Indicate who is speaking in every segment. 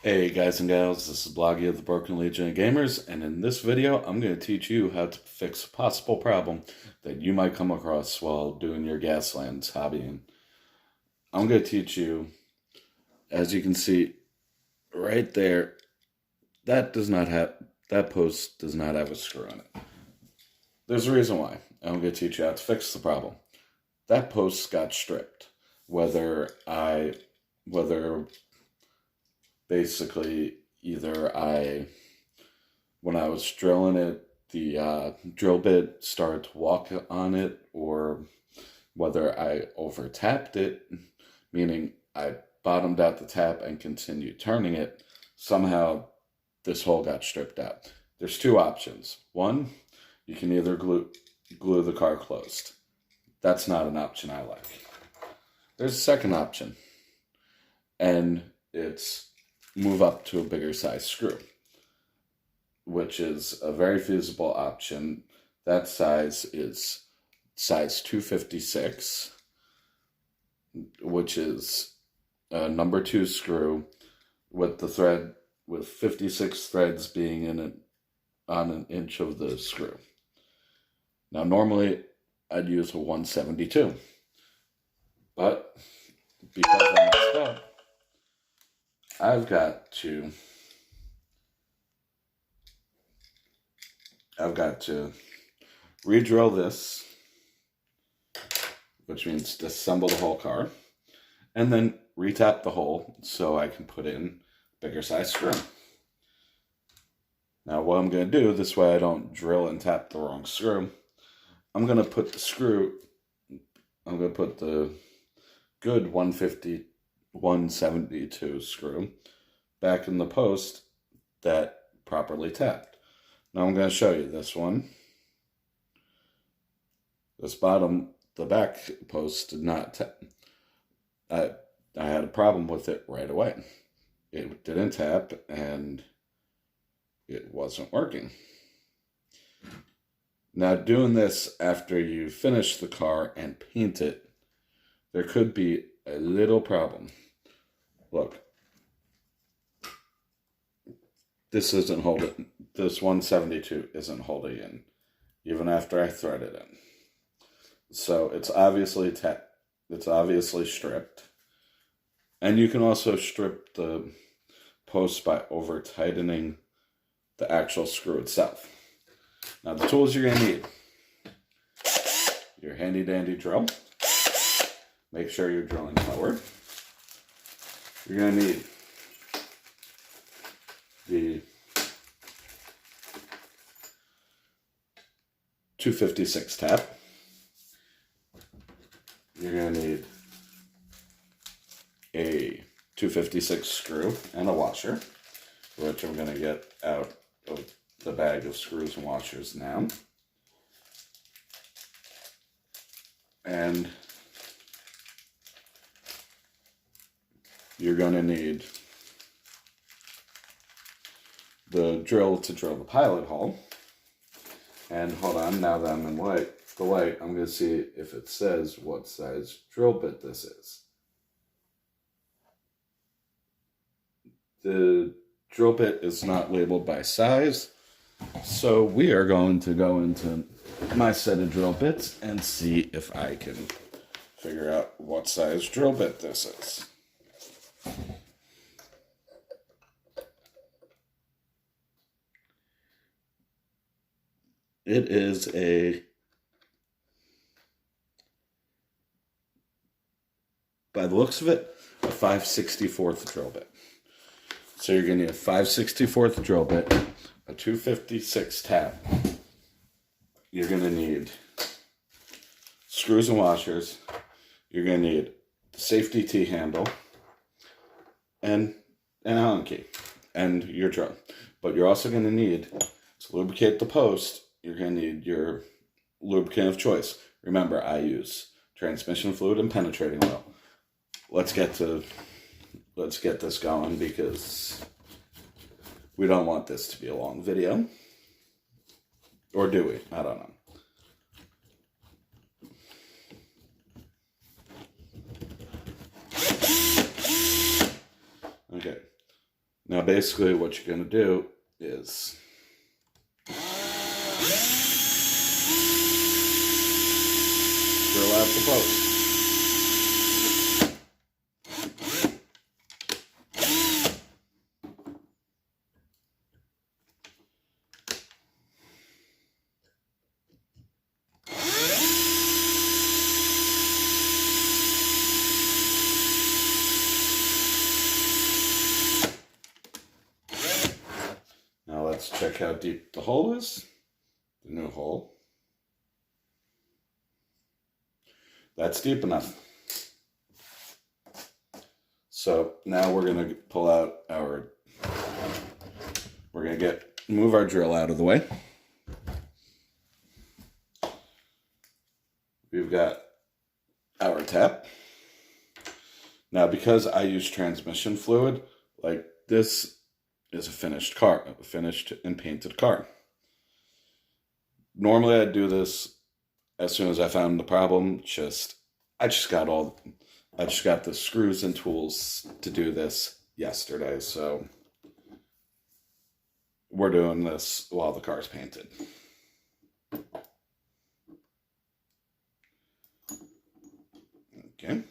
Speaker 1: Hey guys and gals, this is Bloggy of the Broken Legion of Gamers, and in this video I'm going to teach you how to fix a possible problem that you might come across while doing your Gaslands hobbying. I'm going to teach you, as you can see right there, that post does not have a screw in it. There's a reason why. I'm going to teach you how to fix the problem. That post got stripped. Whether basically when I was drilling it, the drill bit started to walk on it, or whether I over tapped it, meaning I bottomed out the tap and continued turning it, somehow this hole got stripped out. There's two options. One, you can either glue the car closed. That's not an option I like. There's a second option, and it's move up to a bigger size screw, which is a very feasible option. That size is size 256, which is a number 2 screw with 56 threads being on an inch of the screw. Now normally I'd use a 172, but because I messed up, I've got to re-drill this, which means disassemble the whole car, and then retap the hole so I can put in a bigger size screw. Now what I'm going to do, this way I don't drill and tap the wrong screw, I'm going to put the good 172 screw back in the post that properly tapped. Now I'm going to show you this one. The back post did not tap. I had a problem with it right away. It didn't tap and it wasn't working. Now doing this after you finish the car and paint it, there could be a little problem. Look, this 172 isn't holding in, even after I thread it in. So it's obviously stripped. And you can also strip the post by over tightening the actual screw itself. Now the tools you're going to need: your handy dandy drill. Make sure you're drilling forward. You're going to need the 256 tap. You're going to need a 256 screw and a washer, which I'm going to get out of the bag of screws and washers now. And you're going to need the drill to drill the pilot hole. And hold on, now that I'm in the light, I'm going to see if it says what size drill bit this is. The drill bit is not labeled by size, so we are going to go into my set of drill bits and see if I can figure out what size drill bit this is. It is by the looks of it, a 5/64 drill bit. So you're going to need a 5/64 drill bit, a 256 tap. You're going to need screws and washers. You're going to need the safety T-handle and an Allen key and your drill. But you're also going to need, to lubricate the post, you're going to need your lubricant of choice. Remember, I use transmission fluid and penetrating oil. Let's get this going, because we don't want this to be a long video. Or do we? I don't know. Okay. Now basically what you're going to do is drill out the post. Now let's check how deep the hole is. The new hole. That's deep enough. So now we're going to pull out our, we're going to move our drill out of the way. We've got our tap. Now because I use transmission fluid, like this is a finished car, a finished and painted car. Normally I'd do this as soon as I found the problem. I just got the screws and tools to do this yesterday, so we're doing this while the car's painted. Okay.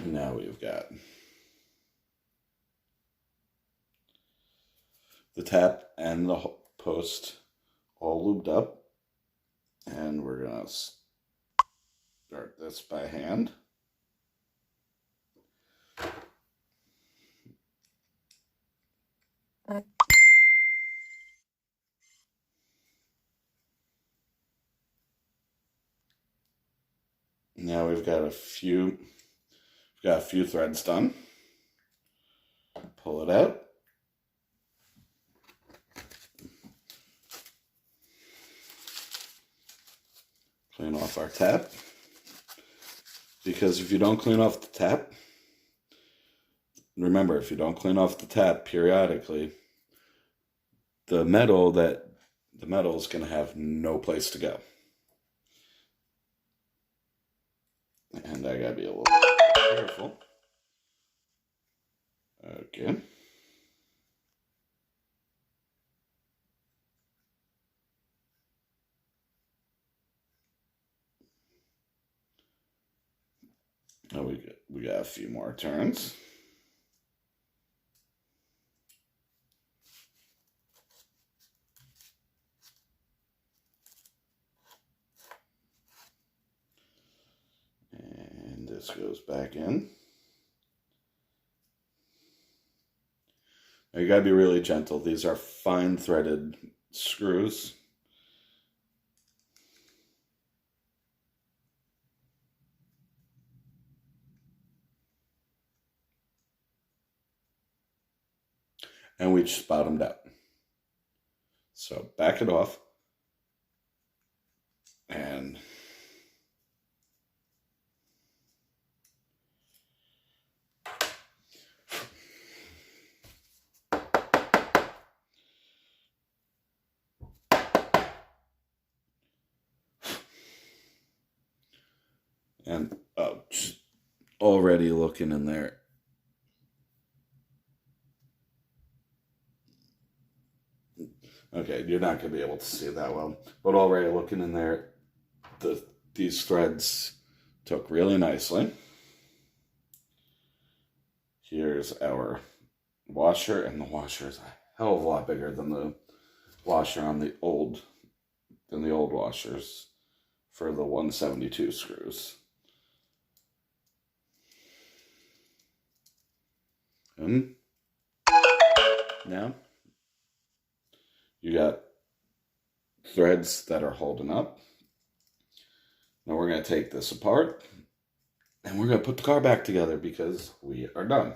Speaker 1: Now we've got the tap and the post all lubed up, and we're going to start this by hand. Now we've got a few threads done. Pull it out. Clean off our tap. Because if you don't clean off the tap, remember, if you don't clean off the tap periodically, the metal is going to have no place to go. And I gotta be a little careful. Okay. Now we got a few more turns. And this goes back in. Now you gotta be really gentle. These are fine threaded screws. And we just bottomed out. So back it off. And just already looking in there. Okay, you're not going to be able to see that well, but already looking in there, these threads took really nicely. Here's our washer, and the washer is a hell of a lot bigger than the washer on the old washers for the 172 screws. And now you got threads that are holding up. Now we're going to take this apart and we're going to put the car back together because we are done.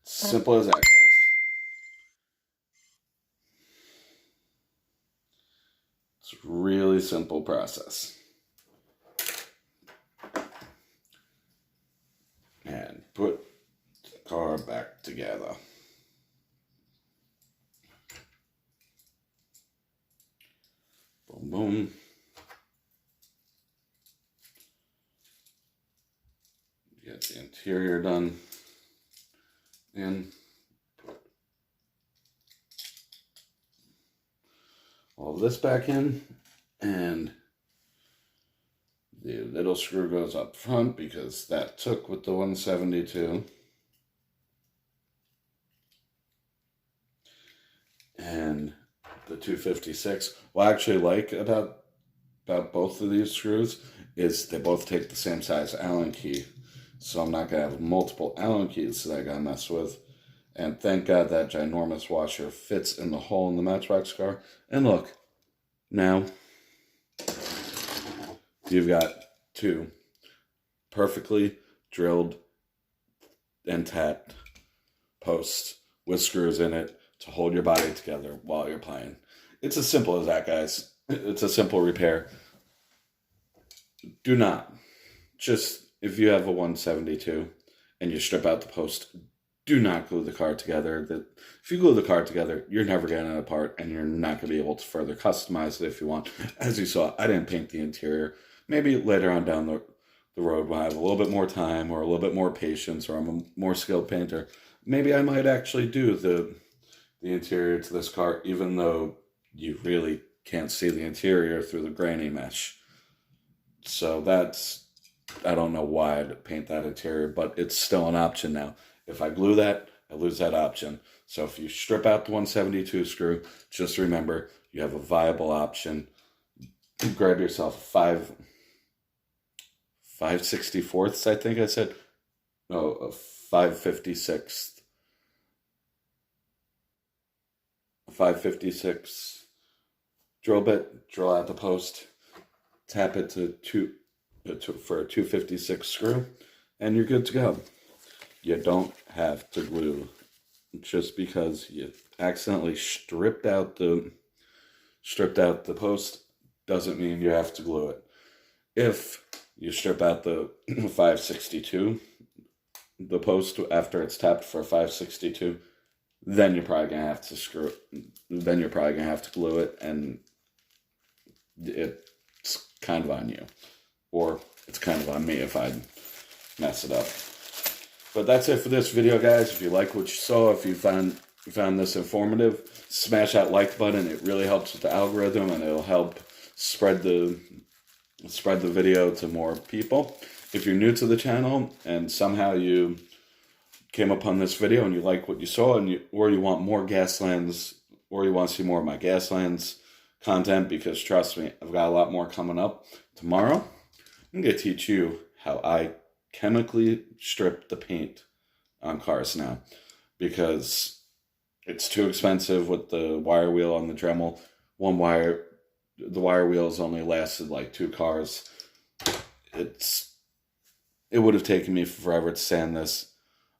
Speaker 1: Simple as that, guys. It's a really simple process. And put the car back together. Boom. Get the interior done. And put all this back in. And the little screw goes up front because that took with the 172. And the 256. What I actually like about both of these screws is they both take the same size Allen key. So I'm not going to have multiple Allen keys that I got to mess with. And thank God that ginormous washer fits in the hole in the Matchbox car. And look, now you've got two perfectly drilled and tapped posts with screws in it to hold your body together while you're playing. It's as simple as that, guys. It's a simple repair. Do not, just if you have a 172 and you strip out the post, do not glue the car together. If you glue the car together, you're never getting it apart, and you're not going to be able to further customize it if you want. As you saw, I didn't paint the interior. Maybe later on down the road when I have a little bit more time or a little bit more patience, or I'm a more skilled painter, maybe I might actually do the interior to this car, even though you really can't see the interior through the granny mesh. So that's, I don't know why I'd paint that interior, but it's still an option now. If I glue that, I lose that option. So if you strip out the 172 screw, just remember you have a viable option. Grab yourself a 5/64, I think I said. No, a 5/56. A 5/56 drill bit, drill out the post, tap it for a 256 screw, and you're good to go. You don't have to glue. Just because you accidentally stripped out the post doesn't mean you have to glue it. If you strip out the 562, the post after it's tapped for 562, then you're probably gonna have to screw it. Then you're probably gonna have to glue it, and it's kind of on you, or it's kind of on me if I mess it up. But that's it for this video, guys. If you like what you saw, if you found this informative, smash that like button. It really helps with the algorithm, and it'll help spread the video to more people. If you're new to the channel and somehow you came upon this video and you like what you saw, or you want more Gaslands, or you want to see more of my Gaslands content, because trust me, I've got a lot more coming up tomorrow. I'm going to teach you how I chemically strip the paint on cars now, because it's too expensive with the wire wheel on the Dremel. The wire wheels only lasted like 2 cars. It would have taken me forever to sand this.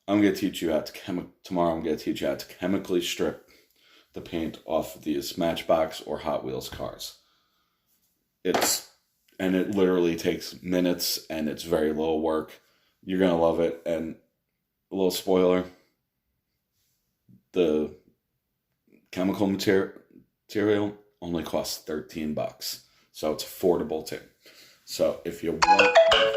Speaker 1: I'm going to teach you how to tomorrow I'm going to teach you how to chemically strip the paint off of these Matchbox or Hot Wheels cars. And it literally takes minutes, and it's very little work. You're going to love it. And a little spoiler, the chemical material only costs $13. So it's affordable too. So if you're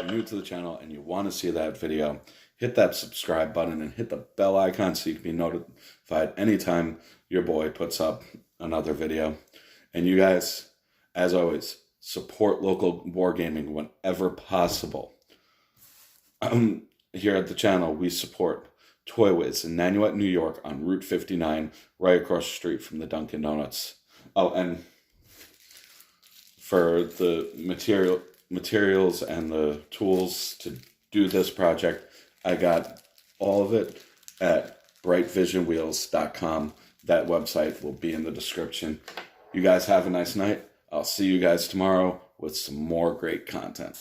Speaker 1: new to the channel and you want to see that video, hit that subscribe button and hit the bell icon so you can be notified anytime your boy puts up another video. And you guys, as always, support local wargaming whenever possible. Here at the channel, we support Toy Wiz in Nanuet, New York, on Route 59, right across the street from the Dunkin' Donuts. Oh, and for the materials and the tools to do this project, I got all of it at brightvisionwheels.com. That website will be in the description. You guys have a nice night. I'll see you guys tomorrow with some more great content.